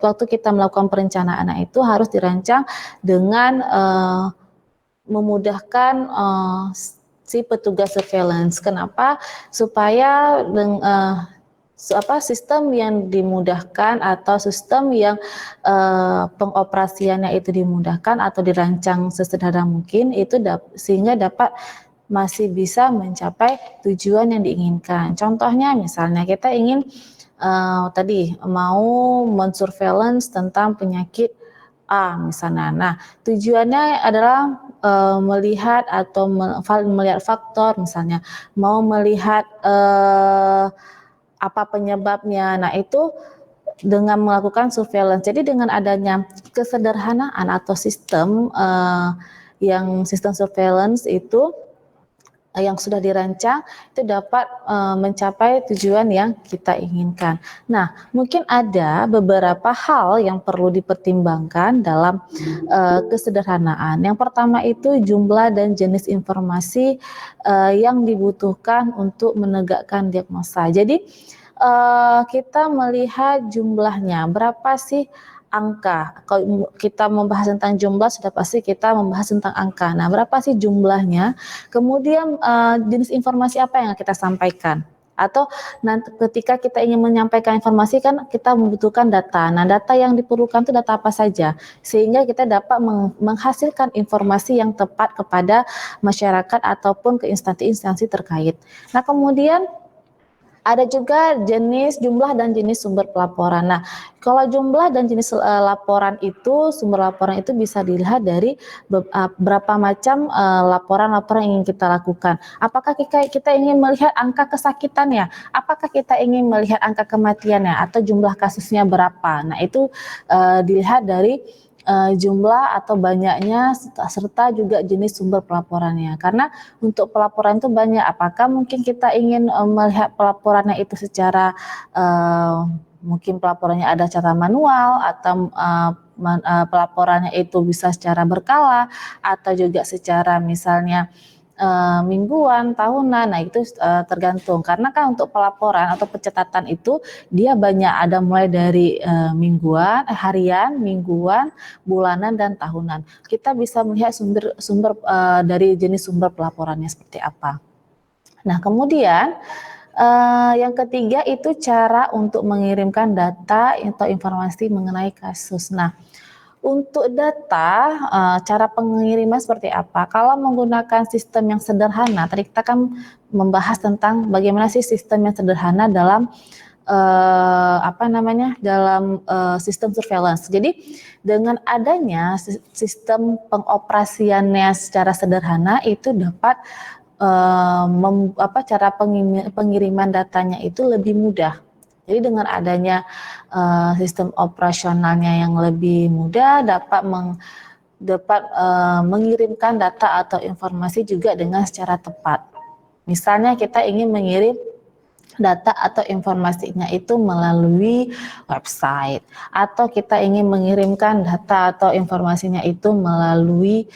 waktu kita melakukan perencanaan itu harus dirancang dengan memudahkan si petugas surveillance. Kenapa? Supaya sistem yang dimudahkan atau sistem yang pengoperasiannya itu dimudahkan atau dirancang sesederhana mungkin itu sehingga dapat masih bisa mencapai tujuan yang diinginkan. Contohnya misalnya kita ingin tadi mau mensurveillance tentang penyakit A misalnya. Nah, tujuannya adalah melihat atau melihat faktor misalnya, mau melihat apa penyebabnya. Nah, itu dengan melakukan surveillance. Jadi dengan adanya kesederhanaan atau sistem yang sistem surveillance itu yang sudah dirancang itu dapat mencapai tujuan yang kita inginkan. Nah, mungkin ada beberapa hal yang perlu dipertimbangkan dalam kesederhanaan. Yang pertama itu jumlah dan jenis informasi yang dibutuhkan untuk menegakkan diagnosa. Jadi kita melihat jumlahnya, berapa sih angka. Kalau kita membahas tentang jumlah, sudah pasti kita membahas tentang angka. Nah, berapa sih jumlahnya? Kemudian jenis informasi apa yang kita sampaikan? Atau nanti ketika kita ingin menyampaikan informasi kan kita membutuhkan data. Nah, data yang diperlukan itu data apa saja? Sehingga kita dapat menghasilkan informasi yang tepat kepada masyarakat ataupun ke instansi-instansi terkait. Nah, kemudian ada juga jenis, jumlah dan jenis sumber pelaporan. Nah, kalau jumlah dan jenis laporan itu, sumber laporan itu bisa dilihat dari berapa macam laporan-laporan yang ingin kita lakukan. Apakah kita ingin melihat angka kesakitannya? Apakah kita ingin melihat angka kematiannya? Atau jumlah kasusnya berapa? Nah, itu dilihat dari jumlah atau banyaknya serta juga jenis sumber pelaporannya. Karena untuk pelaporan itu banyak. Apakah mungkin kita ingin melihat pelaporannya itu secara mungkin pelaporannya ada cara manual atau pelaporannya itu bisa secara berkala atau juga secara misalnya mingguan, tahunan. Nah, itu tergantung. Karena kan untuk pelaporan atau pencatatan itu dia banyak, ada mulai dari mingguan, harian, mingguan, bulanan dan tahunan. Kita bisa melihat sumber dari jenis sumber pelaporannya seperti apa. Nah, kemudian yang ketiga itu cara untuk mengirimkan data atau informasi mengenai kasus. Nah, untuk data, cara pengiriman seperti apa? Kalau menggunakan sistem yang sederhana, tadi kita kan membahas tentang bagaimana sih sistem yang sederhana dalam dalam sistem surveillance. Jadi dengan adanya sistem pengoperasiannya secara sederhana itu dapat cara pengiriman datanya itu lebih mudah. Jadi dengan adanya sistem operasionalnya yang lebih mudah dapat mengirimkan data atau informasi juga dengan secara tepat. Misalnya kita ingin mengirim data atau informasinya itu melalui website atau kita ingin mengirimkan data atau informasinya itu melalui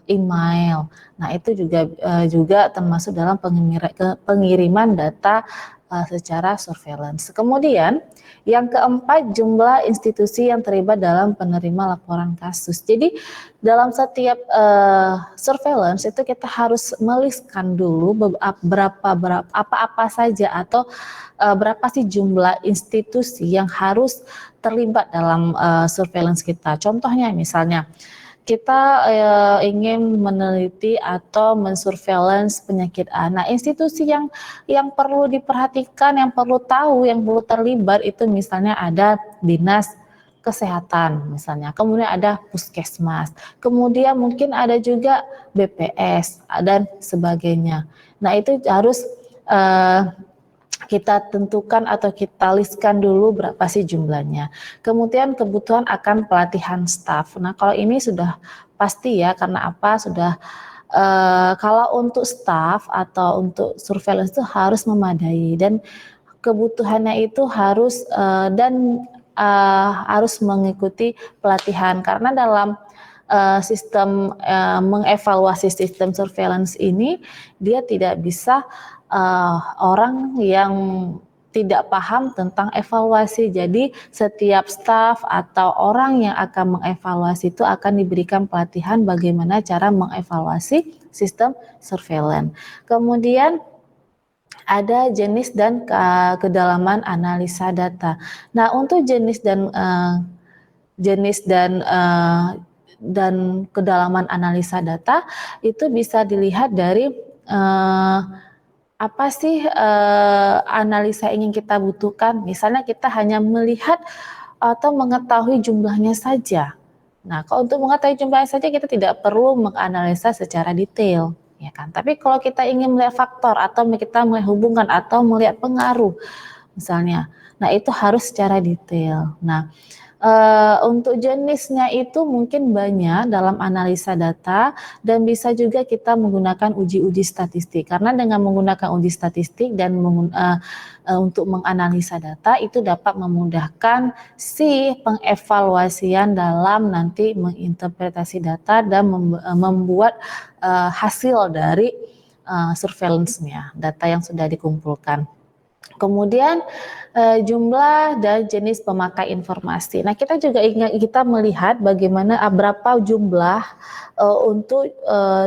email. Nah, itu juga termasuk dalam pengiriman data secara surveillance. Kemudian yang keempat, jumlah institusi yang terlibat dalam penerima laporan kasus. Jadi dalam setiap surveillance itu kita harus meliskan dulu apa saja atau berapa sih jumlah institusi yang harus terlibat dalam surveillance kita. Contohnya misalnya kita ingin meneliti atau mensurveillance penyakit A. Nah, institusi yang perlu diperhatikan, yang perlu tahu, yang perlu terlibat itu misalnya ada dinas kesehatan misalnya, kemudian ada puskesmas, kemudian mungkin ada juga BPS dan sebagainya. Nah, itu harus kita tentukan atau kita listkan dulu berapa sih jumlahnya. Kemudian kebutuhan akan pelatihan staf. Nah, kalau ini sudah pasti ya, karena apa? Sudah kalau untuk staf atau untuk surveillance itu harus memadai dan kebutuhannya itu harus harus mengikuti pelatihan, karena dalam sistem mengevaluasi sistem surveillance ini dia tidak bisa orang yang tidak paham tentang evaluasi. Jadi setiap staf atau orang yang akan mengevaluasi itu akan diberikan pelatihan bagaimana cara mengevaluasi sistem surveillance. Kemudian ada jenis dan kedalaman analisa data. Nah, untuk jenis dan kedalaman analisa data itu bisa dilihat dari apa sih analisa yang ingin kita butuhkan. Misalnya kita hanya melihat atau mengetahui jumlahnya saja. Nah, kalau untuk mengetahui jumlahnya saja kita tidak perlu menganalisa secara detail, ya kan? Tapi kalau kita ingin melihat faktor atau kita melihat hubungan atau melihat pengaruh misalnya, nah itu harus secara detail. Nah, untuk jenisnya itu mungkin banyak dalam analisa data dan bisa juga kita menggunakan uji-uji statistik, karena dengan menggunakan uji statistik dan untuk menganalisa data itu dapat memudahkan si pengevaluasian dalam nanti menginterpretasi data dan membuat hasil dari surveillance-nya, data yang sudah dikumpulkan. Kemudian jumlah dan jenis pemakai informasi. Nah, kita juga kita melihat bagaimana berapa jumlah untuk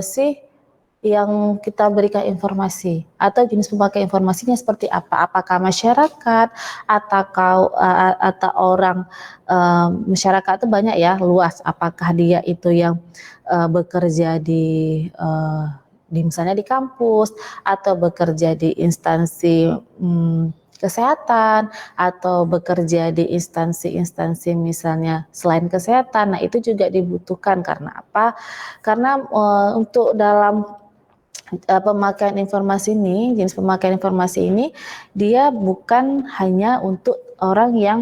si yang kita berikan informasi atau jenis pemakai informasinya seperti apa? Apakah masyarakat atau orang masyarakat itu banyak ya, luas. Apakah dia itu yang bekerja di misalnya di kampus atau bekerja di instansi kesehatan atau bekerja di instansi-instansi misalnya selain kesehatan. Nah, itu juga dibutuhkan karena apa? Karena untuk dalam pemakaian informasi ini, jenis pemakaian informasi ini, dia bukan hanya untuk orang yang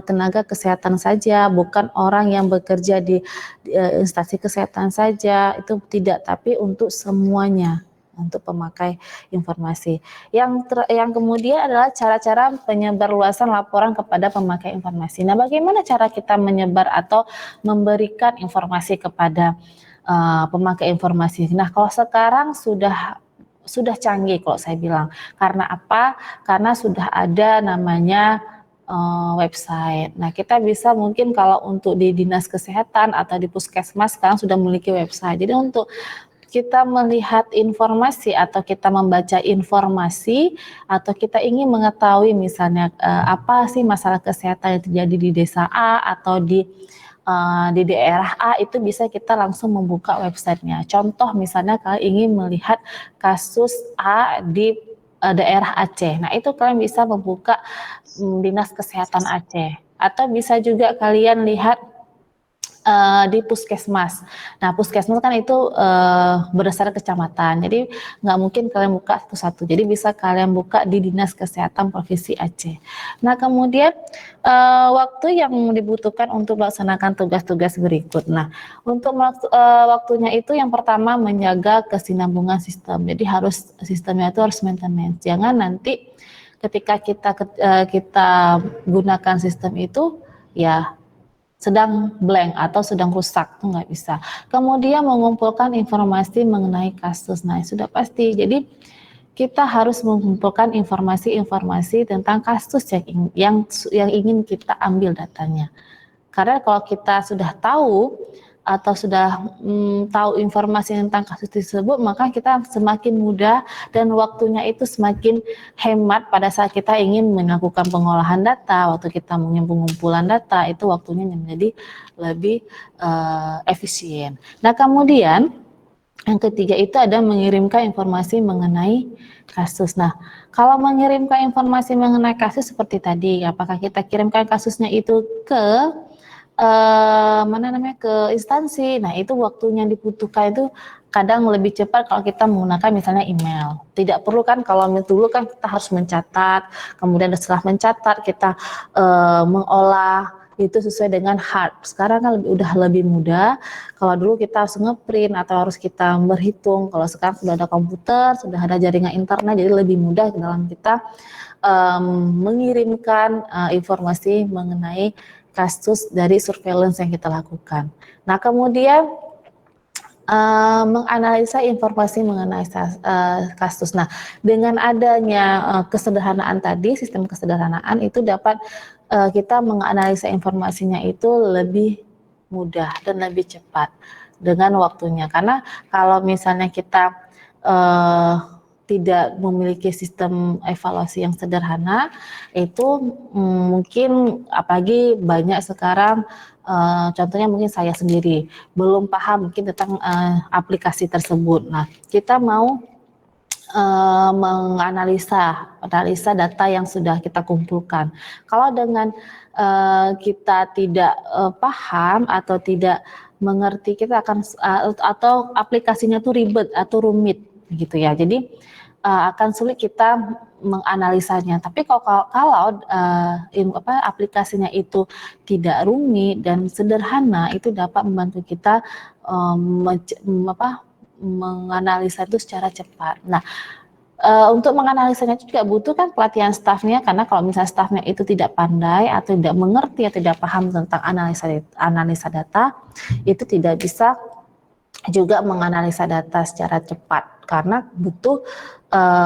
tenaga kesehatan saja, bukan orang yang bekerja di instansi kesehatan saja, itu tidak, tapi untuk semuanya, untuk pemakai informasi. Yang kemudian adalah cara-cara penyebarluasan laporan kepada pemakai informasi. Nah, bagaimana cara kita menyebar atau memberikan informasi kepada pemakai informasi. Nah, kalau sekarang sudah canggih kalau saya bilang. Karena apa? Karena sudah ada namanya website. Nah, kita bisa mungkin kalau untuk di dinas kesehatan atau di puskesmas sekarang sudah memiliki website. Jadi untuk kita melihat informasi atau kita membaca informasi atau kita ingin mengetahui misalnya apa sih masalah kesehatan yang terjadi di desa A atau di daerah A, itu bisa kita langsung membuka websitenya. Contoh misalnya kalian ingin melihat kasus A di daerah Aceh. Nah, itu kalian bisa membuka Dinas Kesehatan Aceh. Atau bisa juga kalian lihat di puskesmas. Nah, puskesmas kan itu berdasarkan kecamatan. Jadi nggak mungkin kalian buka satu-satu. Jadi bisa kalian buka di Dinas Kesehatan Provinsi Aceh. Nah, kemudian waktu yang dibutuhkan untuk melaksanakan tugas-tugas berikut. Nah, untuk waktunya itu yang pertama menjaga kesinambungan sistem. Jadi sistemnya itu harus maintenance. Jangan nanti ketika kita gunakan sistem itu ya sedang blank atau sedang rusak, itu nggak bisa. Kemudian mengumpulkan informasi mengenai kasus, nah sudah pasti. Jadi kita harus mengumpulkan informasi-informasi tentang kasus yang ingin kita ambil datanya. Karena kalau kita sudah tahu atau sudah tahu informasi tentang kasus tersebut, maka kita semakin mudah dan waktunya itu semakin hemat pada saat kita ingin melakukan pengolahan data, waktu kita pengumpulan data, itu waktunya menjadi lebih efisien. Nah, kemudian yang ketiga itu ada mengirimkan informasi mengenai kasus. Nah, kalau mengirimkan informasi mengenai kasus seperti tadi, apakah kita kirimkan kasusnya itu ke ke instansi. Nah, itu waktunya dibutuhkan itu kadang lebih cepat kalau kita menggunakan misalnya email. Tidak perlu kan kalau dulu kan kita harus mencatat, kemudian setelah mencatat kita mengolah itu sesuai dengan hard. Sekarang kan udah lebih mudah. Kalau dulu kita harus ngeprint atau harus kita berhitung. Kalau sekarang sudah ada komputer, sudah ada jaringan internet, jadi lebih mudah dalam kita mengirimkan informasi mengenai kasus dari surveillance yang kita lakukan. Nah, kemudian menganalisa informasi mengenai kasus. Nah, dengan adanya kesederhanaan tadi, sistem kesederhanaan itu dapat kita menganalisa informasinya itu lebih mudah dan lebih cepat dengan waktunya. Karena kalau misalnya kita tidak memiliki sistem evaluasi yang sederhana, itu mungkin apalagi banyak sekarang, contohnya mungkin saya sendiri belum paham mungkin tentang aplikasi tersebut. Nah, kita mau analisa data yang sudah kita kumpulkan. Kalau dengan kita tidak paham atau tidak mengerti, kita akan atau aplikasinya tuh ribet atau rumit gitu ya. Jadi akan sulit kita menganalisanya. Tapi kalau aplikasinya itu tidak rumit dan sederhana, itu dapat membantu kita menganalisa itu secara cepat. Nah, untuk menganalisanya itu juga butuh kan pelatihan stafnya, karena kalau misalnya stafnya itu tidak pandai atau tidak mengerti atau tidak paham tentang analisa data, itu tidak bisa juga menganalisa data secara cepat, karena butuh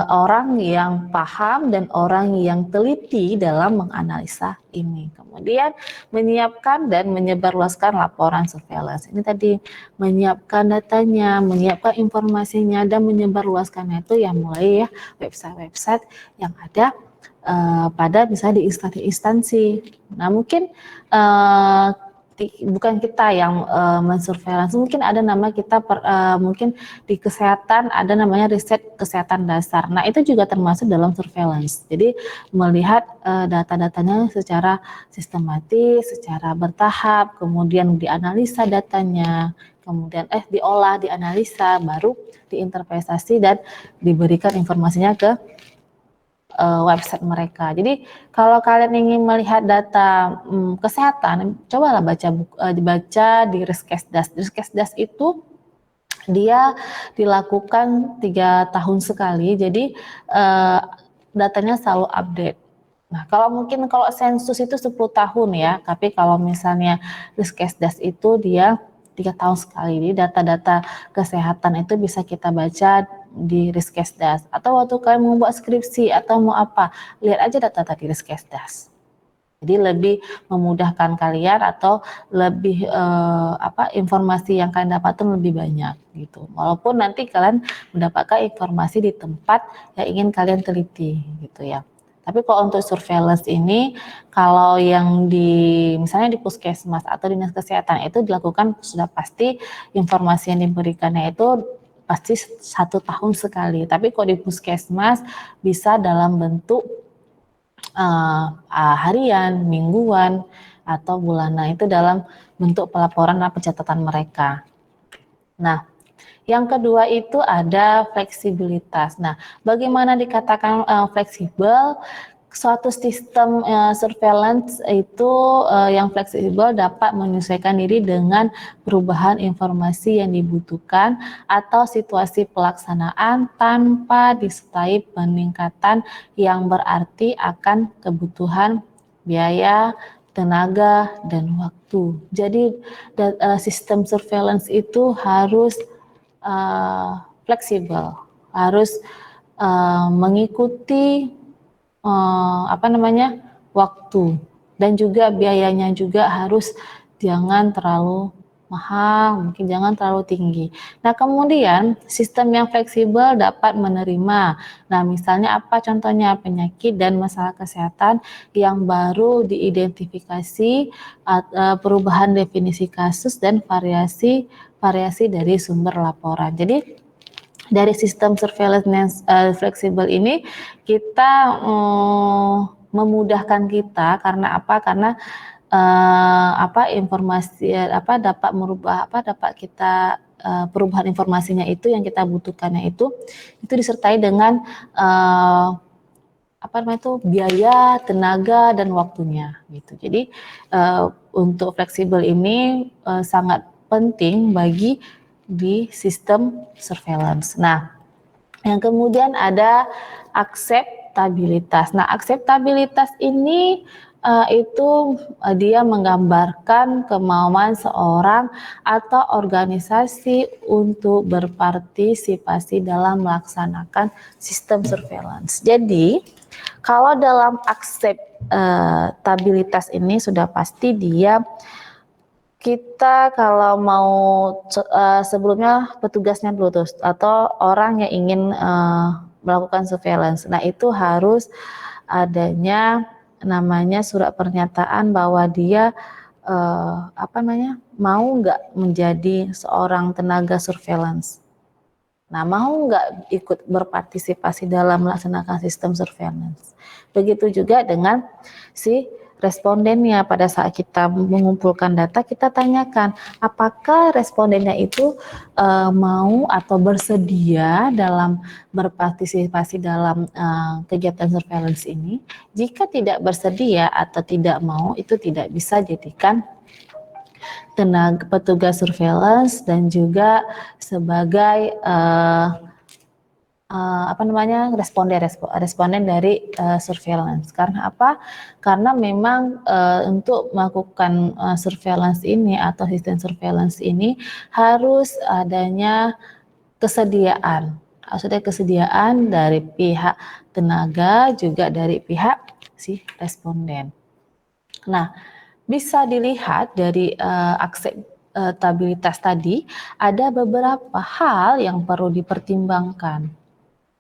orang yang paham dan orang yang teliti dalam menganalisa ini. Kemudian menyiapkan dan menyebarluaskan laporan surveillance. Ini tadi menyiapkan datanya, menyiapkan informasinya, dan menyebarluaskannya itu yang mulai ya website-website yang ada pada misalnya di instansi-instansi. Nah, mungkin bukan kita yang mensurveillance, mungkin ada nama kita mungkin di kesehatan ada namanya riset kesehatan dasar. Nah, itu juga termasuk dalam surveillance. Jadi melihat data-datanya secara sistematis, secara bertahap, kemudian dianalisa datanya, kemudian diolah, dianalisa, baru diinterpretasi dan diberikan informasinya ke website mereka. Jadi kalau kalian ingin melihat data kesehatan, cobalah dibaca di Riskesdas. Riskesdas itu dia dilakukan 3 tahun sekali, jadi datanya selalu update. Nah, kalau sensus itu 10 tahun ya, tapi kalau misalnya Riskesdas itu dia 3 tahun sekali. Jadi data-data kesehatan itu bisa kita baca di Riskesdas. Atau waktu kalian mau buat skripsi atau mau apa, lihat aja data-data di Riskesdas. Jadi lebih memudahkan kalian atau lebih informasi yang kalian dapatkan lebih banyak gitu. Walaupun nanti kalian mendapatkan informasi di tempat yang ingin kalian teliti gitu ya. Tapi kalau untuk surveillance ini, kalau yang misalnya di puskesmas atau dinas kesehatan itu dilakukan sudah pasti informasi yang diberikannya itu pasti 1 tahun sekali. Tapi kalau di puskesmas bisa dalam bentuk harian, mingguan, atau bulanan, itu dalam bentuk pelaporan dan pencatatan mereka. Nah, yang kedua itu ada fleksibilitas. Nah, bagaimana dikatakan fleksibel? Suatu sistem surveillance itu yang fleksibel dapat menyesuaikan diri dengan perubahan informasi yang dibutuhkan atau situasi pelaksanaan tanpa disertai peningkatan yang berarti akan kebutuhan biaya, tenaga, dan waktu. Jadi sistem surveillance itu harus fleksibel, harus mengikuti waktu, dan juga biayanya juga harus jangan terlalu mahal, mungkin jangan terlalu tinggi. Nah, kemudian sistem yang fleksibel dapat menerima. Nah, misalnya apa contohnya? Penyakit dan masalah kesehatan yang baru diidentifikasi, perubahan definisi kasus, dan variasi dari sumber laporan. Jadi dari sistem surveillance fleksibel ini kita memudahkan kita, karena apa? Karena informasi dapat merubah dapat kita perubahan informasinya itu yang kita butuhkannya itu disertai dengan biaya, tenaga, dan waktunya gitu. Jadi untuk fleksibel ini sangat penting bagi di sistem surveillance. Nah, yang kemudian ada akseptabilitas. Nah, akseptabilitas ini dia menggambarkan kemauan seorang atau organisasi untuk berpartisipasi dalam melaksanakan sistem surveillance. Jadi, kalau dalam akseptabilitas ini sudah pasti kita kalau mau sebelumnya petugasnya dulu tuh atau orang yang ingin melakukan surveillance. Nah, itu harus adanya namanya surat pernyataan bahwa dia mau nggak menjadi seorang tenaga surveillance. Nah, mau nggak ikut berpartisipasi dalam melaksanakan sistem surveillance. Begitu juga dengan si respondennya. Pada saat kita mengumpulkan data, kita tanyakan apakah respondennya itu mau atau bersedia dalam berpartisipasi dalam kegiatan surveillance ini. Jika tidak bersedia atau tidak mau, itu tidak bisa jadikan tenaga petugas surveillance dan juga sebagai responden dari surveillance. Karena apa? Karena memang untuk melakukan surveillance ini atau sistem surveillance ini harus adanya kesediaan. Harus ada kesediaan dari pihak tenaga juga dari pihak si responden. Nah, bisa dilihat dari akseptabilitas tadi ada beberapa hal yang perlu dipertimbangkan.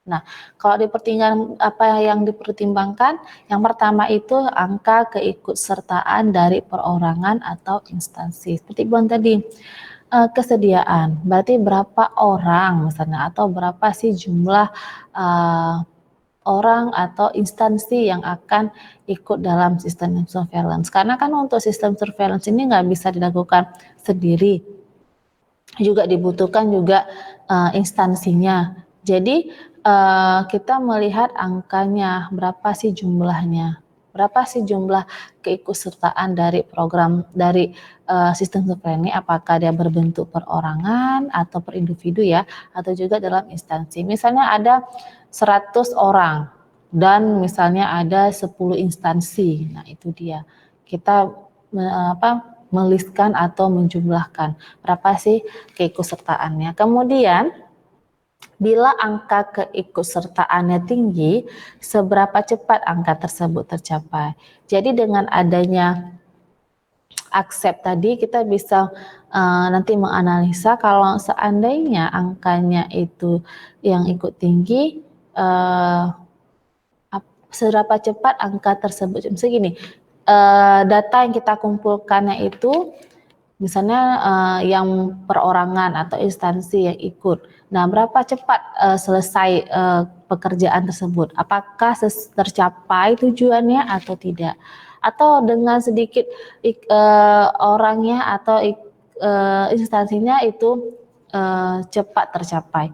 Nah, kalau dipertimbangkan apa yang dipertimbangkan, yang pertama itu angka keikutsertaan dari perorangan atau instansi. Seperti bilang tadi, kesediaan, berarti berapa orang misalnya atau berapa sih jumlah orang atau instansi yang akan ikut dalam sistem surveillance. Karena kan untuk sistem surveillance ini nggak bisa dilakukan sendiri, juga dibutuhkan juga instansinya. Jadi kita melihat angkanya, berapa sih jumlahnya, berapa sih jumlah keikutsertaan dari program dari sistem surveillance ini, apakah dia berbentuk perorangan atau per individu ya, atau juga dalam instansi. Misalnya ada 100 orang dan misalnya ada 10 instansi. Nah, itu dia. Kita meliskan atau menjumlahkan berapa sih keikutsertaannya. Kemudian bila angka keikutsertaannya tinggi, seberapa cepat angka tersebut tercapai. Jadi dengan adanya accept tadi kita bisa nanti menganalisa kalau seandainya angkanya itu yang ikut tinggi, seberapa cepat angka tersebut. Misalnya gini, data yang kita kumpulkannya itu misalnya yang perorangan atau instansi yang ikut. Nah, berapa cepat selesai pekerjaan tersebut? Apakah tercapai tujuannya atau tidak? Atau dengan sedikit orangnya atau instansinya itu cepat tercapai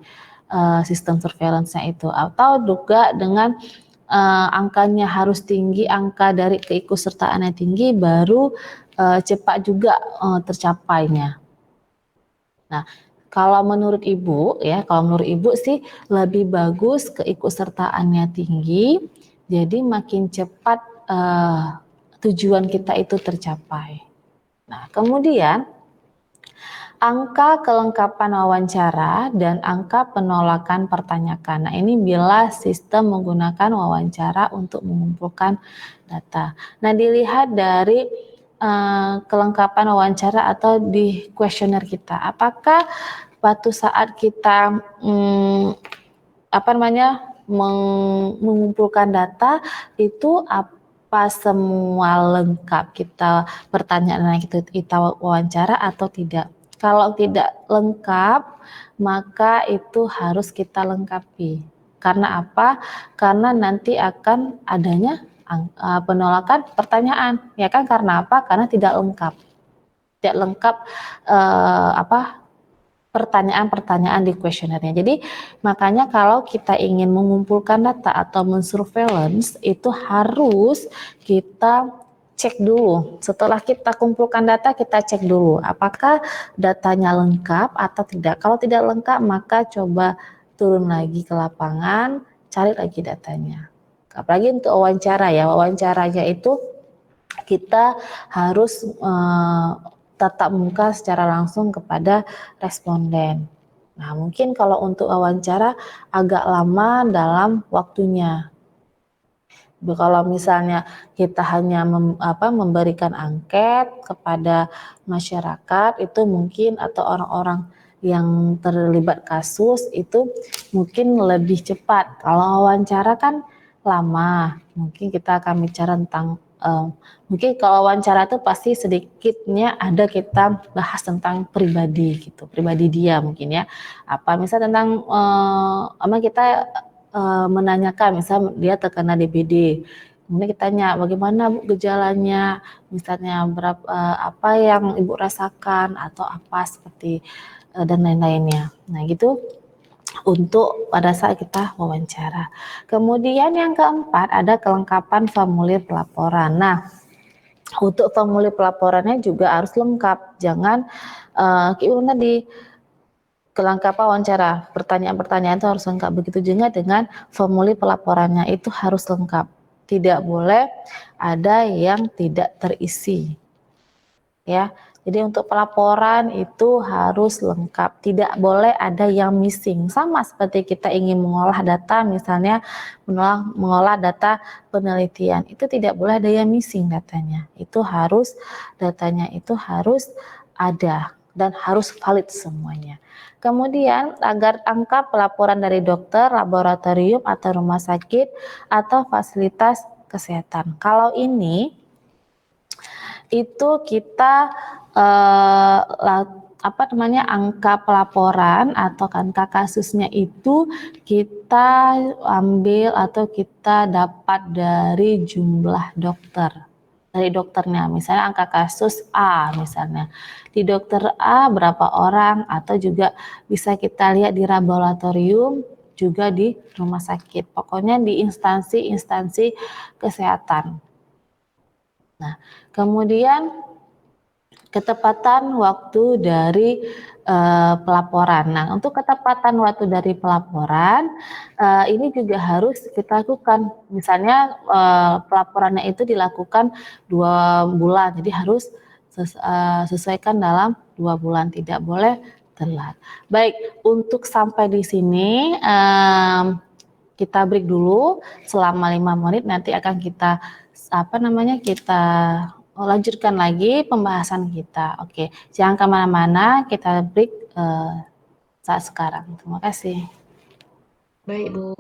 sistem surveillance-nya itu? Atau juga dengan angkanya harus tinggi, angka dari keikutsertaannya tinggi, baru cepat juga tercapainya. Nah, kalau menurut Ibu sih lebih bagus keikutsertaannya tinggi, jadi makin cepat tujuan kita itu tercapai. Nah, kemudian angka kelengkapan wawancara dan angka penolakan pertanyaan. Nah, ini bila sistem menggunakan wawancara untuk mengumpulkan data. Nah, dilihat dari kelengkapan wawancara atau di kuesioner kita. Apakah waktu saat kita mengumpulkan data itu apa semua lengkap kita pertanyaan yang kita wawancara atau tidak? Kalau tidak lengkap, maka itu harus kita lengkapi. Karena apa? Karena nanti akan adanya penolakan pertanyaan, ya kan? Karena apa? Karena tidak lengkap. Tidak lengkap pertanyaan-pertanyaan di kuesionernya. Jadi makanya kalau kita ingin mengumpulkan data atau mensurveillance itu harus kita cek dulu. Setelah kita kumpulkan data, kita cek dulu apakah datanya lengkap atau tidak. Kalau tidak lengkap, maka coba turun lagi ke lapangan, cari lagi datanya. Apalagi untuk wawancara ya, wawancaranya itu kita harus tatap muka secara langsung kepada responden. Nah, mungkin kalau untuk wawancara agak lama dalam waktunya. Kalau misalnya kita hanya memberikan angket kepada masyarakat itu mungkin, atau orang-orang yang terlibat kasus itu mungkin lebih cepat. Kalau wawancara kan lama, mungkin kita akan bicara tentang mungkin kalau wawancara itu pasti sedikitnya ada kita bahas tentang pribadi gitu, pribadi dia mungkin ya. Apa misalnya tentang kita menanyakan, misal dia terkena DBD. Kemudian kita tanya bagaimana Bu gejalanya, misalnya apa yang Ibu rasakan atau apa seperti dan lain-lainnya. Nah, gitu untuk pada saat kita wawancara. Kemudian yang keempat ada kelengkapan formulir pelaporan. Nah, untuk formulir pelaporannya juga harus lengkap. Jangan tadi kelengkapan wawancara, pertanyaan-pertanyaan itu harus lengkap. Begitu juga dengan formulir pelaporannya itu harus lengkap. Tidak boleh ada yang tidak terisi. Ya. Jadi untuk pelaporan itu harus lengkap, tidak boleh ada yang missing. Sama seperti kita ingin mengolah data, misalnya mengolah data penelitian, itu tidak boleh ada yang missing datanya. Datanya itu harus ada dan harus valid semuanya. Kemudian agar angka pelaporan dari dokter, laboratorium atau rumah sakit atau fasilitas kesehatan. Kalau ini itu kita angka pelaporan atau angka kasusnya itu kita ambil atau kita dapat dari jumlah dokter, dari dokternya. Misalnya angka kasus A, misalnya di dokter A berapa orang, atau juga bisa kita lihat di laboratorium, juga di rumah sakit, pokoknya di instansi-instansi kesehatan. Nah, kemudian ketepatan waktu dari pelaporan. Nah, untuk ketepatan waktu dari pelaporan ini juga harus kita lakukan. Misalnya pelaporannya itu dilakukan 2 bulan, jadi harus sesuaikan dalam 2 bulan, tidak boleh telat. Baik, untuk sampai di sini kita break dulu selama 5 menit, nanti akan kita lanjutkan lagi pembahasan kita. Oke, jangan kemana-mana, kita break saat sekarang. Terima kasih. Baik, Bu.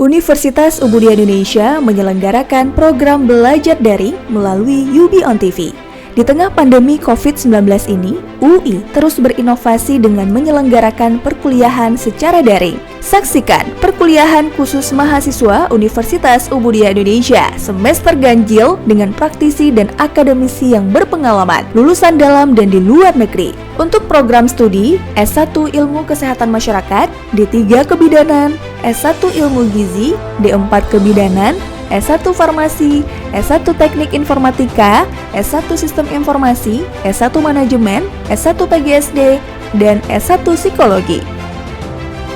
Universitas Ubudiyah Indonesia menyelenggarakan program belajar daring melalui UB On TV. Di tengah pandemi COVID-19 ini, UI terus berinovasi dengan menyelenggarakan perkuliahan secara daring. Saksikan perkuliahan khusus mahasiswa Universitas Ubudiyah Indonesia semester ganjil dengan praktisi dan akademisi yang berpengalaman, lulusan dalam dan di luar negeri. Untuk program studi S1 Ilmu Kesehatan Masyarakat, D3 Kebidanan, S1 Ilmu Gizi, D4 Kebidanan, S1 Farmasi, S1 Teknik Informatika, S1 Sistem Informasi, S1 Manajemen, S1 PGSD, dan S1 Psikologi.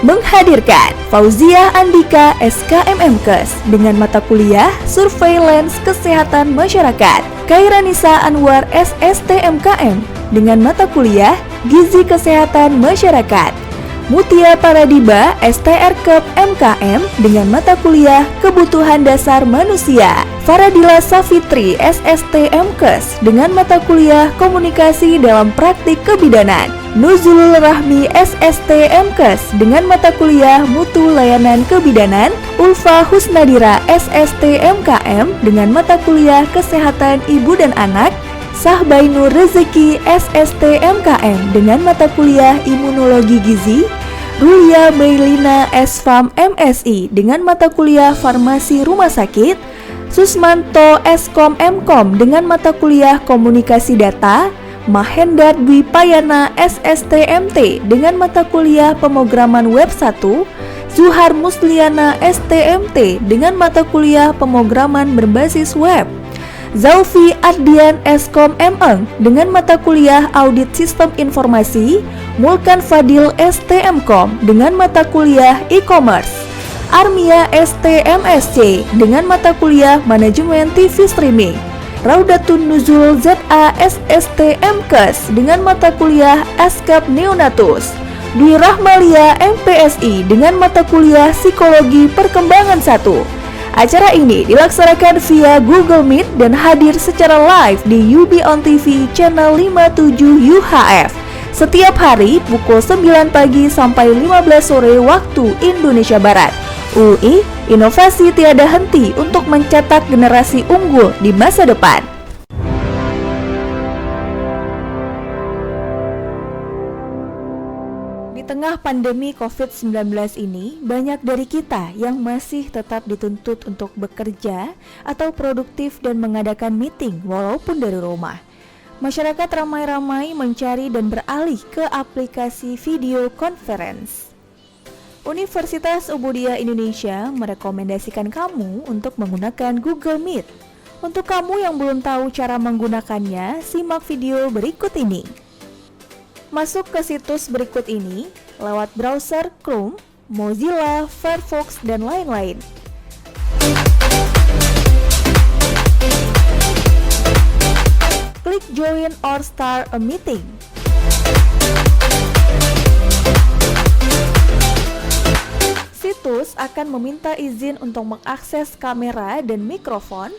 Menghadirkan Fauzia Andika SKMMKes dengan mata kuliah Surveillance Kesehatan Masyarakat, Kairanisa Anwar SSTMKM dengan mata kuliah Gizi Kesehatan Masyarakat, Mutia Paradiba STRKEP MKM dengan mata kuliah Kebutuhan Dasar Manusia, Faradila Safitri SSTMKes dengan mata kuliah Komunikasi dalam Praktik Kebidanan, Nuzulul Rahmi SSTMKes dengan mata kuliah Mutu Layanan Kebidanan, Ulfa Husnadira SSTMKM dengan mata kuliah Kesehatan Ibu dan Anak, Sahbainur Rezeki SSTMKM dengan mata kuliah Imunologi Gizi, Rulia Meilina SFAM MSI dengan mata kuliah Farmasi Rumah Sakit, Susmanto Eskom Mkom dengan mata kuliah Komunikasi Data, Mahendar Dwi Payana SSTMT dengan mata kuliah Pemrograman Web 1, Zuhar Musliana STMT dengan mata kuliah Pemrograman Berbasis Web, Zaufi Ardian Eskom Eng dengan mata kuliah Audit Sistem Informasi, Mulkan Fadil STMkom dengan mata kuliah E-commerce, Armia STMSC dengan mata kuliah Manajemen TV Streaming, Raudatun Nuzul ZA SSTMKes dengan mata kuliah Askap Neonatus, Dwi Rahmalia MPSI dengan mata kuliah Psikologi Perkembangan 1. Acara ini dilaksanakan via Google Meet dan hadir secara live di UB On TV channel 57 UHF setiap hari pukul 9 pagi sampai 15 sore waktu Indonesia Barat. UI, inovasi tiada henti untuk mencetak generasi unggul di masa depan. Di tengah pandemi COVID-19 ini, banyak dari kita yang masih tetap dituntut untuk bekerja atau produktif dan mengadakan meeting walaupun dari rumah. Masyarakat ramai-ramai mencari dan beralih ke aplikasi video conference. Universitas Ubudiyah Indonesia merekomendasikan kamu untuk menggunakan Google Meet. Untuk kamu yang belum tahu cara menggunakannya, simak video berikut ini. Masuk ke situs berikut ini lewat browser Chrome, Mozilla, Firefox, dan lain-lain. Klik Join or Start a Meeting. Situs akan meminta izin untuk mengakses kamera dan mikrofon.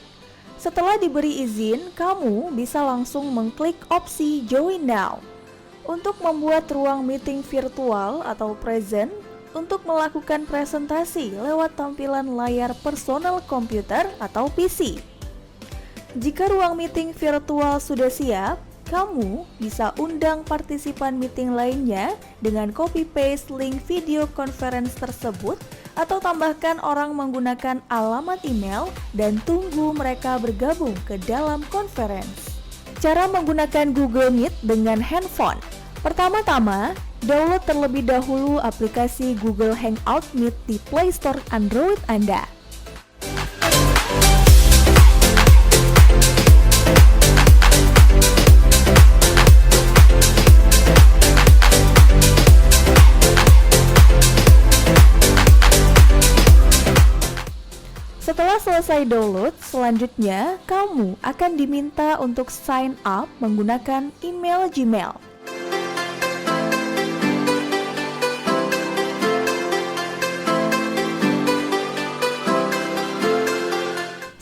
Setelah diberi izin, kamu bisa langsung mengklik opsi Join Now untuk membuat ruang meeting virtual atau present untuk melakukan presentasi lewat tampilan layar personal komputer atau PC. Jika ruang meeting virtual sudah siap, kamu bisa undang partisipan meeting lainnya dengan copy-paste link video conference tersebut atau tambahkan orang menggunakan alamat email dan tunggu mereka bergabung ke dalam conference. Cara menggunakan Google Meet dengan handphone. Pertama-tama, download terlebih dahulu aplikasi Google Hangout Meet di Play Store Android Anda. Setelah selesai download, selanjutnya kamu akan diminta untuk sign up menggunakan email Gmail.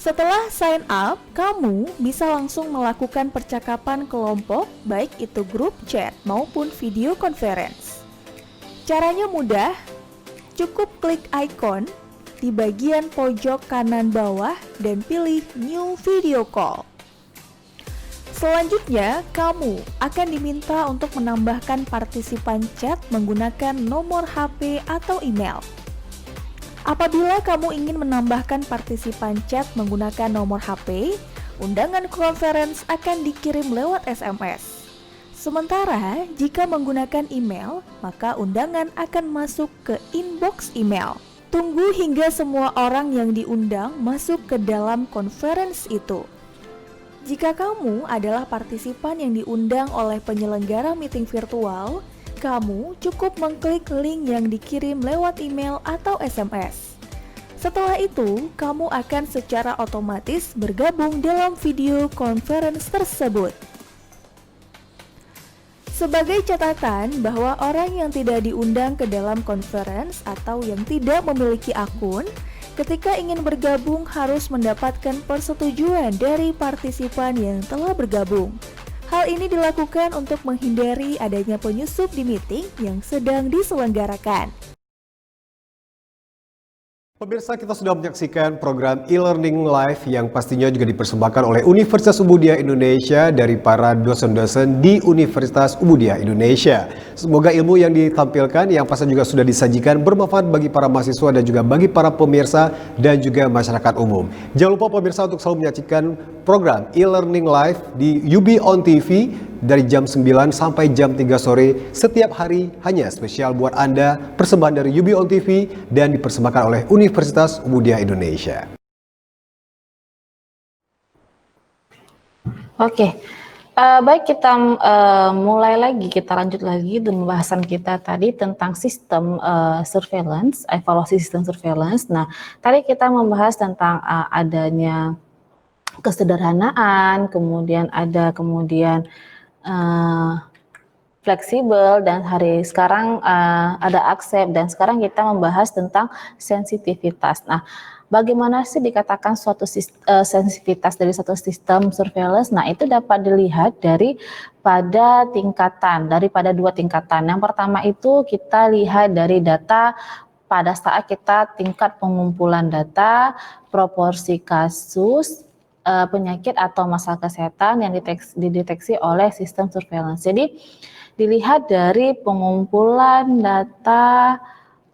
Setelah sign up, kamu bisa langsung melakukan percakapan kelompok, baik itu grup chat maupun video conference. Caranya mudah, cukup klik icon di bagian pojok kanan bawah dan pilih New Video Call. Selanjutnya, kamu akan diminta untuk menambahkan partisipan chat menggunakan nomor HP atau email. Apabila kamu ingin menambahkan partisipan chat menggunakan nomor HP, undangan conference akan dikirim lewat SMS. Sementara, jika menggunakan email, maka undangan akan masuk ke inbox email. Tunggu hingga semua orang yang diundang masuk ke dalam conference itu. Jika kamu adalah partisipan yang diundang oleh penyelenggara meeting virtual, kamu cukup mengklik link yang dikirim lewat email atau SMS. Setelah itu, kamu akan secara otomatis bergabung dalam video conference tersebut. Sebagai catatan bahwa orang yang tidak diundang ke dalam conference atau yang tidak memiliki akun, ketika ingin bergabung harus mendapatkan persetujuan dari partisipan yang telah bergabung. Hal ini dilakukan untuk menghindari adanya penyusup di meeting yang sedang diselenggarakan. Pemirsa, kita sudah menyaksikan program e-learning live yang pastinya juga dipersembahkan oleh Universitas Ubudiyah Indonesia dari para dosen-dosen di Universitas Ubudiyah Indonesia. Semoga ilmu yang ditampilkan yang pasti juga sudah disajikan bermanfaat bagi para mahasiswa dan juga bagi para pemirsa dan juga masyarakat umum. Jangan lupa pemirsa untuk selalu menyaksikan program e-learning live di UB On TV dari jam 9 sampai jam 3 sore setiap hari, hanya spesial buat Anda, persembahan dari UB On TV dan dipersembahkan oleh Universitas Ubudiyah Indonesia. Oke, baik kita mulai lagi, kita lanjut lagi dengan pembahasan kita tadi tentang sistem surveillance, evaluasi sistem surveillance. Nah, tadi kita membahas tentang adanya kesederhanaan, kemudian ada fleksibel, dan hari sekarang ada accept, dan sekarang kita membahas tentang sensitivitas. Nah, bagaimana sih dikatakan suatu sensitivitas dari satu sistem surveillance? Nah, itu dapat dilihat daripada dua tingkatan. Yang pertama itu kita lihat dari data pada saat kita tingkat pengumpulan data, proporsi kasus, penyakit atau masalah kesehatan yang dideteksi oleh sistem surveillance. Jadi dilihat dari pengumpulan data,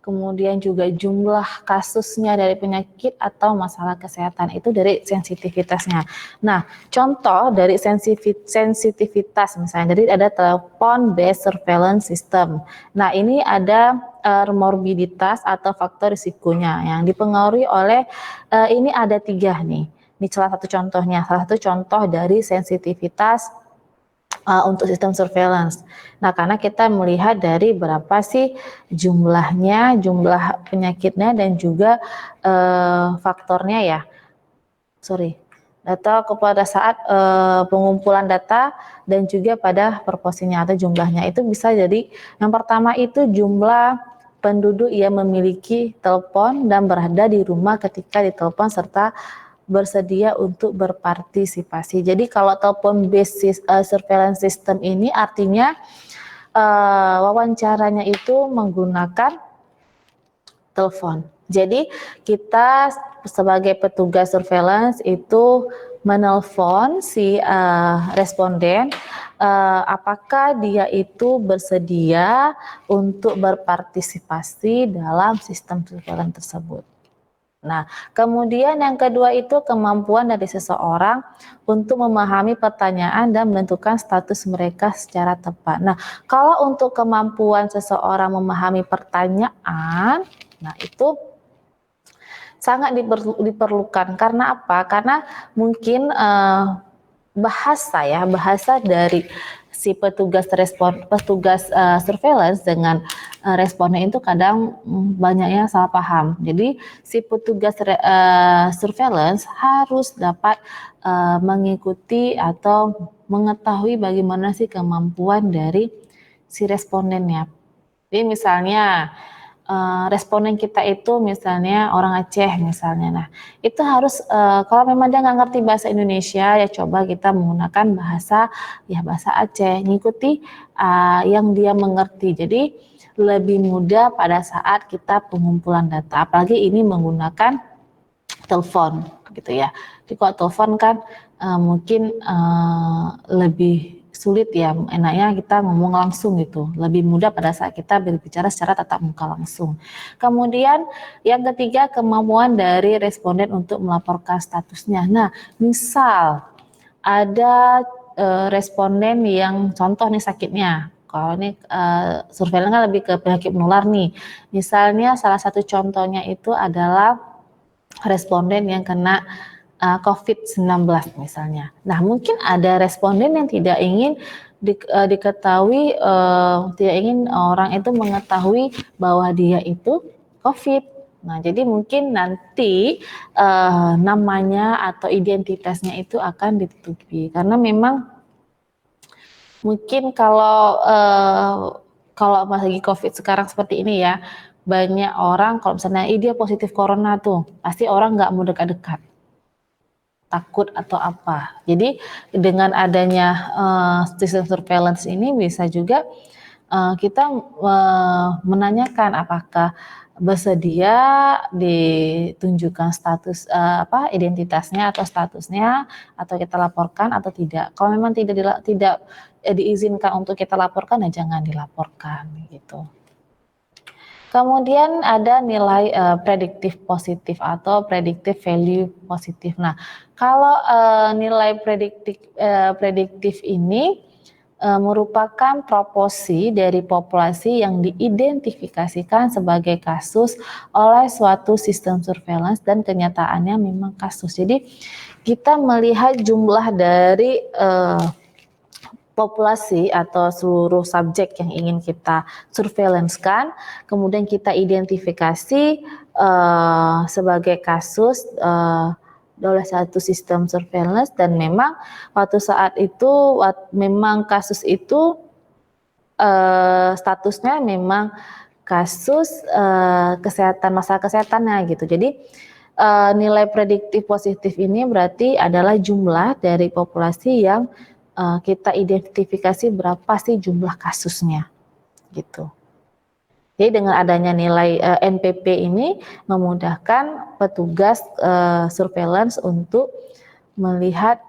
kemudian juga jumlah kasusnya dari penyakit atau masalah kesehatan, itu dari sensitivitasnya. Nah, contoh dari sensitivitas misalnya, jadi ada telepon based surveillance system. Nah, ini ada morbiditas atau faktor risikonya yang dipengaruhi oleh ini ada 3 nih. Ini salah satu contohnya, salah satu contoh dari sensitivitas untuk sistem surveillance. Nah, karena kita melihat dari berapa sih jumlahnya, jumlah penyakitnya, dan juga faktornya ya. Data kepada saat pengumpulan data dan juga pada proporsinya atau jumlahnya. Itu bisa jadi yang pertama itu jumlah penduduk yang memiliki telepon dan berada di rumah ketika ditelepon serta bersedia untuk berpartisipasi. Jadi kalau telepon based surveillance system ini artinya wawancaranya itu menggunakan telepon. Jadi kita sebagai petugas surveillance itu menelpon si responden apakah dia itu bersedia untuk berpartisipasi dalam sistem surveillance tersebut. Nah, kemudian yang kedua itu kemampuan dari seseorang untuk memahami pertanyaan dan menentukan status mereka secara tepat. Nah, kalau untuk kemampuan seseorang memahami pertanyaan, nah itu sangat diperlukan. Karena apa? Karena mungkin bahasa dari si petugas surveillance dengan responden itu kadang banyaknya salah paham. Jadi si petugas surveillance harus dapat mengikuti atau mengetahui bagaimana sih kemampuan dari si respondennya. Jadi misalnya responden kita itu misalnya orang Aceh misalnya. Nah, itu harus kalau memang dia nggak ngerti bahasa Indonesia, ya coba kita menggunakan bahasa Aceh, ngikuti yang dia mengerti. Jadi lebih mudah pada saat kita pengumpulan data, apalagi ini menggunakan telepon gitu ya. Jadi kalau telepon kan mungkin lebih sulit ya, enaknya kita ngomong langsung gitu, lebih mudah pada saat kita berbicara secara tatap muka langsung. Kemudian yang ketiga, kemampuan dari responden untuk melaporkan statusnya. Nah, misal ada responden yang contoh nih sakitnya, kalau ini surveillance kan lebih ke penyakit menular nih. Misalnya salah satu contohnya itu adalah responden yang kena COVID-19 misalnya. Nah, mungkin ada responden yang tidak ingin diketahui, tidak ingin orang itu mengetahui bahwa dia itu COVID. Nah, jadi mungkin nanti namanya atau identitasnya itu akan ditutupi. Karena memang mungkin kalau lagi COVID sekarang seperti ini ya, banyak orang kalau misalnya dia positif corona tuh, pasti orang nggak mau dekat-dekat, takut atau apa. Jadi dengan adanya sistem surveillance ini bisa juga kita menanyakan apakah bersedia ditunjukkan status identitasnya atau statusnya, atau kita laporkan atau tidak. Kalau memang tidak diizinkan untuk kita laporkan, ya jangan dilaporkan gitu. Kemudian ada nilai prediktif positif atau predictive value positif. Nah, kalau nilai prediktif ini merupakan proporsi dari populasi yang diidentifikasikan sebagai kasus oleh suatu sistem surveillance dan kenyataannya memang kasus. Jadi kita melihat jumlah dari populasi atau seluruh subjek yang ingin kita surveillance-kan, kemudian kita identifikasi sebagai kasus oleh satu sistem surveillance, dan memang waktu saat itu memang kasus itu statusnya memang kasus kesehatan, masalah kesehatannya gitu. Jadi nilai prediktif positif ini berarti adalah jumlah dari populasi yang kita identifikasi berapa sih jumlah kasusnya gitu. Jadi dengan adanya nilai NPP ini memudahkan petugas surveillance untuk melihat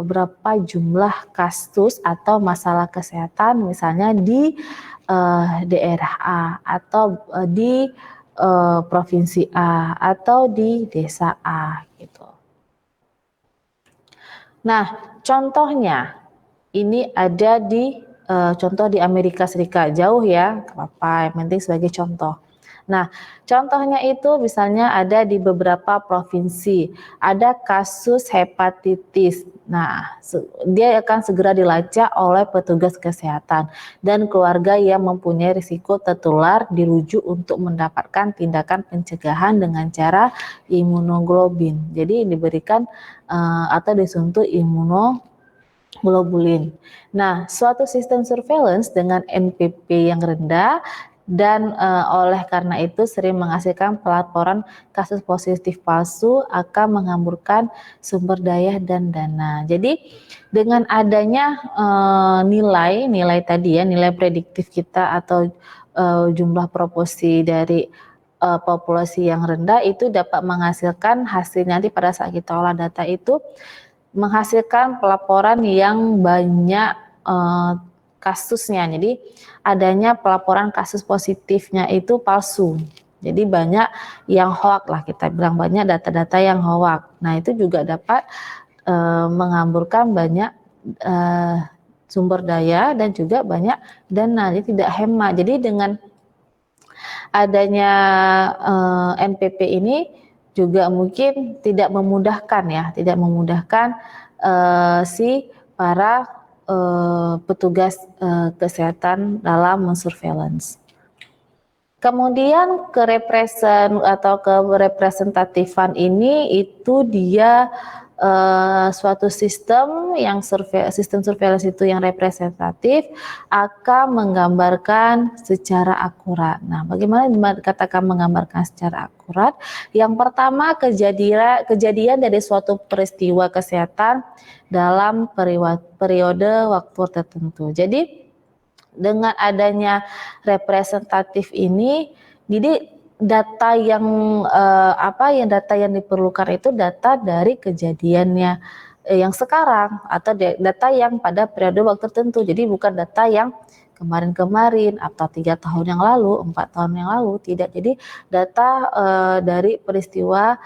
berapa jumlah kasus atau masalah kesehatan misalnya di daerah A atau di provinsi A atau di desa A gitu. Nah, contohnya ini ada di contoh di Amerika Serikat, jauh ya, gak apa-apa, yang penting sebagai contoh. Nah, contohnya itu misalnya ada di beberapa provinsi, ada kasus hepatitis. Nah, dia akan segera dilacak oleh petugas kesehatan dan keluarga yang mempunyai risiko tertular dirujuk untuk mendapatkan tindakan pencegahan dengan cara imunoglobulin. Jadi diberikan atau disuntik imunoglobulin. Nah, suatu sistem surveillance dengan NPP yang rendah dan oleh karena itu sering menghasilkan pelaporan kasus positif palsu akan menghamburkan sumber daya dan dana. Jadi dengan adanya nilai tadi ya, nilai prediktif kita atau jumlah proporsi dari populasi yang rendah itu dapat menghasilkan hasil nanti pada saat kita olah data itu menghasilkan pelaporan yang banyak kasusnya. Jadi adanya pelaporan kasus positifnya itu palsu. Jadi banyak yang hoax lah, kita bilang banyak data-data yang hoax. Nah itu juga dapat menghamburkan banyak sumber daya dan juga banyak dana. Jadi tidak hemat. Jadi dengan adanya NPP ini juga mungkin tidak memudahkan ya, tidak memudahkan si para petugas kesehatan dalam mensurveillance. Kemudian kerepresentatifan ini itu dia suatu sistem yang sistem surveillance itu yang representatif akan menggambarkan secara akurat. Nah, bagaimana dikatakan menggambarkan secara akurat? Yang pertama, kejadian dari suatu peristiwa kesehatan dalam periode waktu tertentu. Jadi dengan adanya representatif ini, jadi data yang data yang diperlukan itu data dari kejadiannya yang sekarang atau data yang pada periode waktu tertentu. Jadi bukan data yang kemarin-kemarin atau 3 tahun yang lalu, 4 tahun yang lalu, tidak. Jadi data dari peristiwa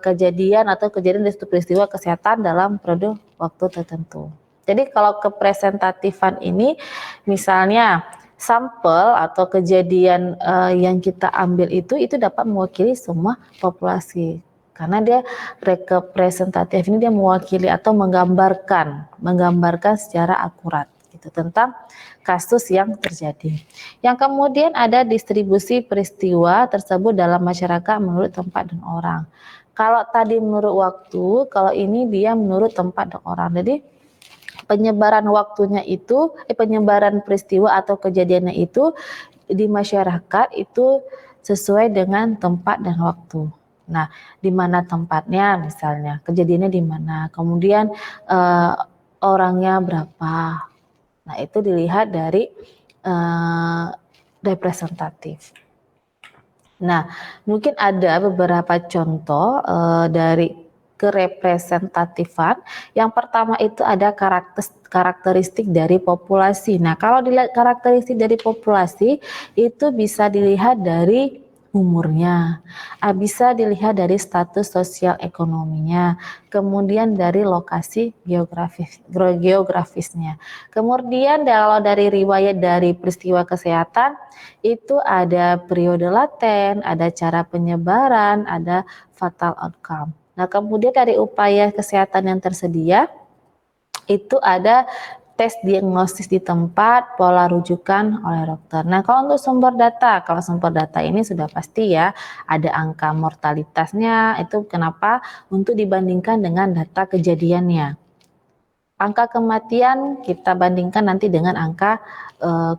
kejadian atau kejadian dari peristiwa kesehatan dalam periode waktu tertentu. Jadi kalau kepresentatifan ini misalnya sampel atau kejadian yang kita ambil itu dapat mewakili semua populasi karena dia representatif ini dia mewakili atau menggambarkan secara akurat gitu tentang kasus yang terjadi. Yang kemudian ada distribusi peristiwa tersebut dalam masyarakat menurut tempat dan orang. Kalau tadi menurut waktu, kalau ini dia menurut tempat dan orang. Jadi penyebaran waktunya itu, penyebaran peristiwa atau kejadiannya itu di masyarakat itu sesuai dengan tempat dan waktu. Nah, di mana tempatnya misalnya, kejadiannya di mana, kemudian orangnya berapa. Nah, itu dilihat dari representatif. Nah, mungkin ada beberapa contoh dari kerepresentatifan. Yang pertama itu ada karakteristik dari populasi. Nah, kalau dilihat karakteristik dari populasi itu bisa dilihat dari umurnya, bisa dilihat dari status sosial ekonominya, kemudian dari lokasi geografisnya. Kemudian kalau dari riwayat dari peristiwa kesehatan itu ada periode laten, ada cara penyebaran, ada fatal outcome. Nah, kemudian dari upaya kesehatan yang tersedia itu ada tes diagnosis di tempat, pola rujukan oleh dokter. Nah, kalau untuk sumber data ini sudah pasti ya ada angka mortalitasnya, itu kenapa untuk dibandingkan dengan data kejadiannya. Angka kematian kita bandingkan nanti dengan angka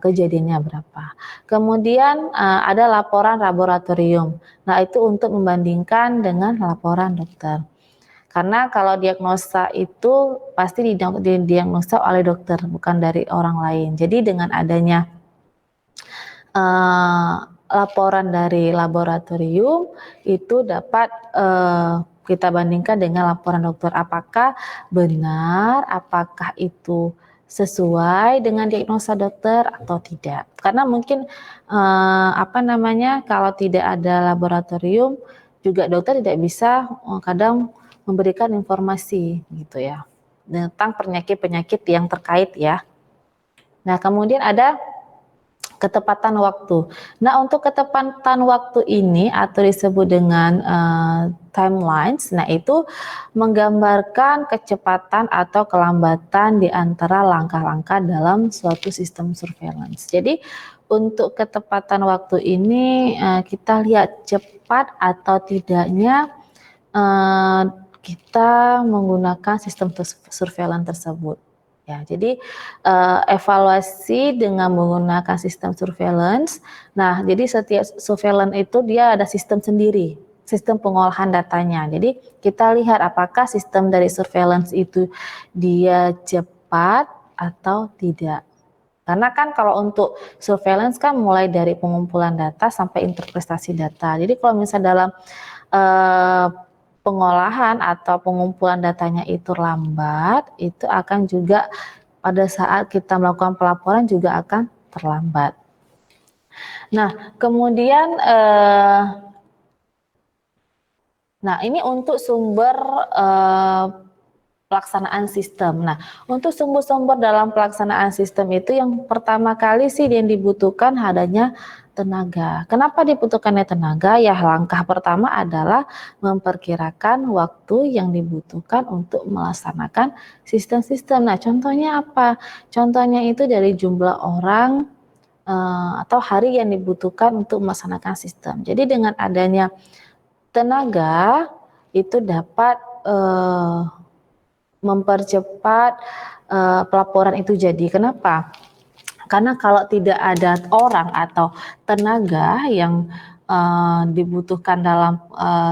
kejadiannya berapa. Kemudian ada laporan laboratorium. Nah, itu untuk membandingkan dengan laporan dokter. Karena kalau diagnosa itu pasti didiagnosa oleh dokter, bukan dari orang lain. Jadi dengan adanya laporan dari laboratorium itu dapat kita bandingkan dengan laporan dokter. Apakah benar, apakah itu sesuai dengan diagnosa dokter atau tidak. Karena mungkin kalau tidak ada laboratorium juga dokter tidak bisa kadang memberikan informasi gitu ya tentang penyakit-penyakit yang terkait ya. Nah, kemudian ada ketepatan waktu. Nah, untuk ketepatan waktu ini atau disebut dengan timelines, nah itu menggambarkan kecepatan atau kelambatan di antara langkah-langkah dalam suatu sistem surveillance. Jadi, untuk ketepatan waktu ini kita lihat cepat atau tidaknya kita menggunakan sistem surveillance tersebut. Ya, jadi evaluasi dengan menggunakan sistem surveillance. Nah, jadi setiap surveillance itu dia ada sistem sendiri, sistem pengolahan datanya. Jadi kita lihat apakah sistem dari surveillance itu dia cepat atau tidak. Karena kan kalau untuk surveillance kan mulai dari pengumpulan data sampai interpretasi data. Jadi kalau misalnya dalam pengolahan atau pengumpulan datanya itu lambat, itu akan juga pada saat kita melakukan pelaporan juga akan terlambat. Nah, kemudian ini untuk sumber pelaksanaan sistem. Nah, untuk sumber-sumber dalam pelaksanaan sistem itu yang pertama kali sih yang dibutuhkan adanya tenaga. Kenapa dibutuhkannya tenaga? Ya, langkah pertama adalah memperkirakan waktu yang dibutuhkan untuk melaksanakan sistem-sistem. Nah, contohnya apa? Contohnya itu dari jumlah orang atau hari yang dibutuhkan untuk melaksanakan sistem. Jadi dengan adanya tenaga itu dapat mempercepat pelaporan itu jadi. Kenapa? Karena kalau tidak ada orang atau tenaga yang dibutuhkan dalam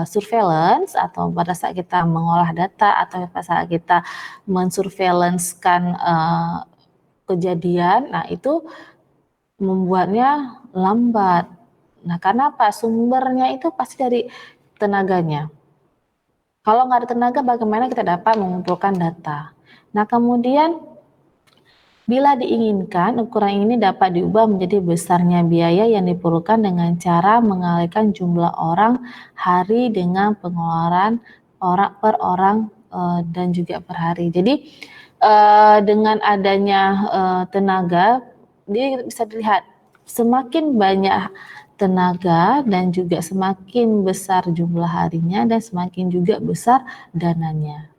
surveillance atau pada saat kita mengolah data atau pada saat kita mensurveillance-kan kejadian, nah itu membuatnya lambat. Nah, karena apa? Sumbernya itu pasti dari tenaganya. Kalau nggak ada tenaga, bagaimana kita dapat mengumpulkan data? Nah, kemudian bila diinginkan, ukuran ini dapat diubah menjadi besarnya biaya yang diperlukan dengan cara mengalihkan jumlah orang hari dengan pengeluaran orang per orang dan juga per hari. Jadi dengan adanya tenaga, dia bisa dilihat semakin banyak tenaga dan juga semakin besar jumlah harinya dan semakin juga besar dananya.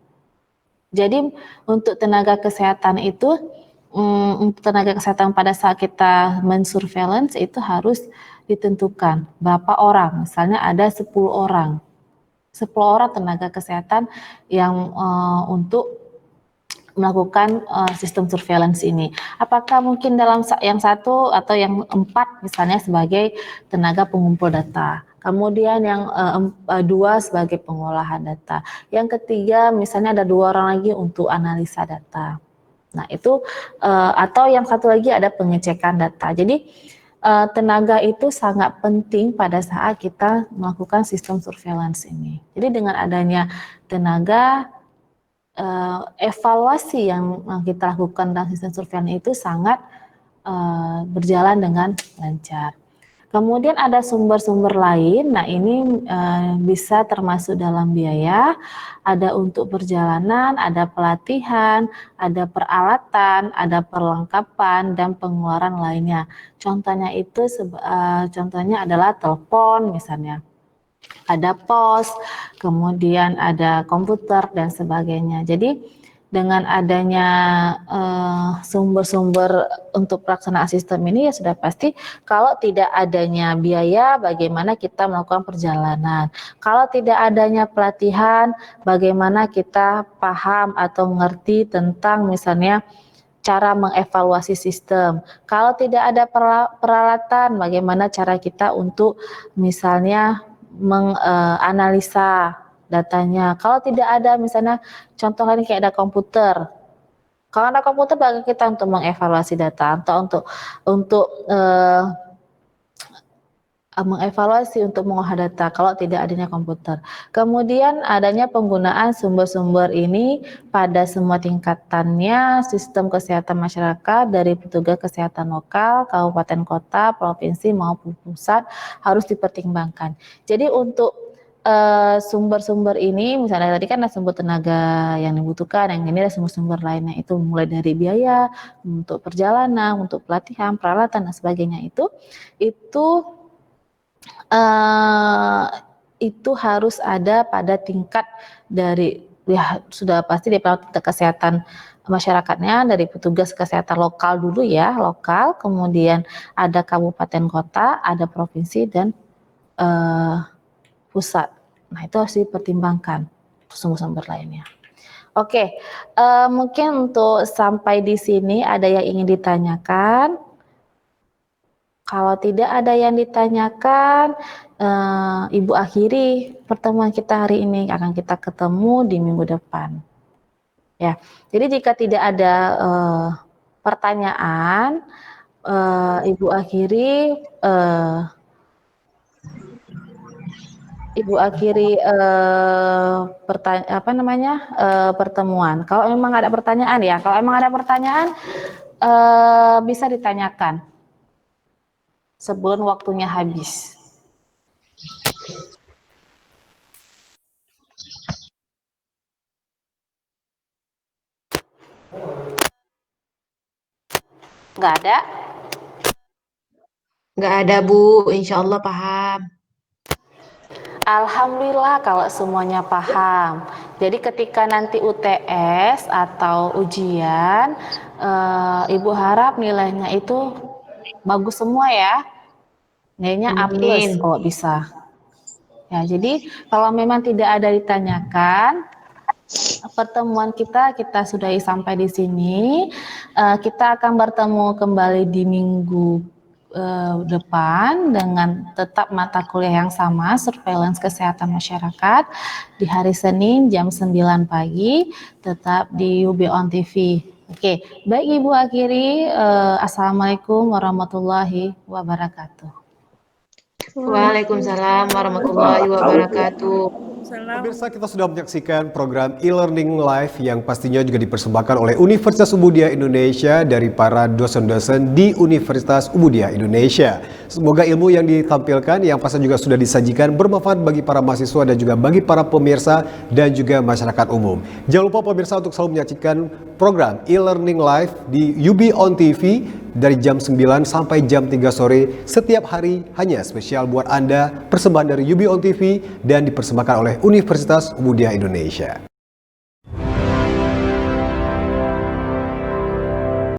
Jadi untuk tenaga kesehatan itu, untuk tenaga kesehatan pada saat kita mensurveillance itu harus ditentukan berapa orang. Misalnya ada 10 orang. 10 orang tenaga kesehatan yang untuk melakukan sistem surveillance ini. Apakah mungkin dalam yang satu atau yang 4 misalnya sebagai tenaga pengumpul data. Kemudian yang 2 sebagai pengolahan data. Yang ketiga misalnya ada 2 orang lagi untuk analisa data. Nah itu atau yang satu lagi ada pengecekan data. Jadi tenaga itu sangat penting pada saat kita melakukan sistem surveillance ini. Jadi dengan adanya tenaga, evaluasi yang kita lakukan dalam sistem surveillance itu sangat berjalan dengan lancar. Kemudian ada sumber-sumber lain, nah ini bisa termasuk dalam biaya, ada untuk perjalanan, ada pelatihan, ada peralatan, ada perlengkapan, dan pengeluaran lainnya. Contohnya itu, contohnya adalah telepon misalnya, ada pos, kemudian ada komputer, dan sebagainya. Jadi dengan adanya sumber-sumber untuk pelaksanaan sistem ini ya sudah pasti kalau tidak adanya biaya bagaimana kita melakukan perjalanan. Kalau tidak adanya pelatihan bagaimana kita paham atau mengerti tentang misalnya cara mengevaluasi sistem. Kalau tidak ada peralatan bagaimana cara kita untuk misalnya menganalisa datanya. Kalau tidak ada misalnya contohnya kayak ada komputer. Kalau ada komputer bagi kita untuk mengevaluasi data atau untuk mengevaluasi untuk mengolah data kalau tidak adanya komputer. Kemudian adanya penggunaan sumber-sumber ini pada semua tingkatannya sistem kesehatan masyarakat dari petugas kesehatan lokal, kabupaten kota, provinsi maupun pusat harus dipertimbangkan. Jadi untuk sumber-sumber ini misalnya tadi kan ada sumber tenaga yang dibutuhkan, yang ini ada sumber-sumber lainnya itu mulai dari biaya untuk perjalanan, untuk pelatihan, peralatan dan sebagainya itu harus ada pada tingkat dari ya sudah pasti di tingkat kesehatan masyarakatnya dari petugas kesehatan lokal dulu ya, lokal, kemudian ada kabupaten kota, ada provinsi dan pusat. Nah, itu harus dipertimbangkan sumber-sumber lainnya. Oke, mungkin untuk sampai di sini ada yang ingin ditanyakan? Kalau tidak ada yang ditanyakan, Ibu akhiri pertemuan kita hari ini. Akan kita ketemu di minggu depan. Ya, jadi jika tidak ada pertanyaan, Ibu akhiri pertemuan. Kalau memang ada pertanyaan ya, bisa ditanyakan sebelum waktunya habis. Nggak ada? Nggak ada, Bu. Insya Allah paham. Alhamdulillah kalau semuanya paham. Jadi ketika nanti UTS atau ujian, Ibu harap nilainya itu bagus semua ya. Nilainya A+ Amin. kalau bisa. Ya, jadi kalau memang tidak ada ditanyakan, pertemuan kita sudahi sampai di sini. Kita akan bertemu kembali di minggu depan dengan tetap mata kuliah yang sama, surveillance kesehatan masyarakat di hari Senin jam 9 pagi, tetap di UB On TV. Oke, baik Ibu akhiri. Assalamualaikum warahmatullahi wabarakatuh. Waalaikumsalam warahmatullahi wabarakatuh. Pemirsa, kita sudah menyaksikan program e-learning live yang pastinya juga dipersembahkan oleh Universitas Umudia Indonesia dari para dosen-dosen di Universitas Umudia Indonesia. Semoga ilmu yang ditampilkan yang pasti juga sudah disajikan bermanfaat bagi para mahasiswa dan juga bagi para pemirsa dan juga masyarakat umum. Jangan lupa pemirsa untuk selalu menyaksikan program e-learning live di UB On TV dari jam 9 sampai jam 3 sore setiap hari, hanya spesial buat Anda, persembahan dari UB On TV dan dipersembahkan oleh Universitas Umudia Indonesia.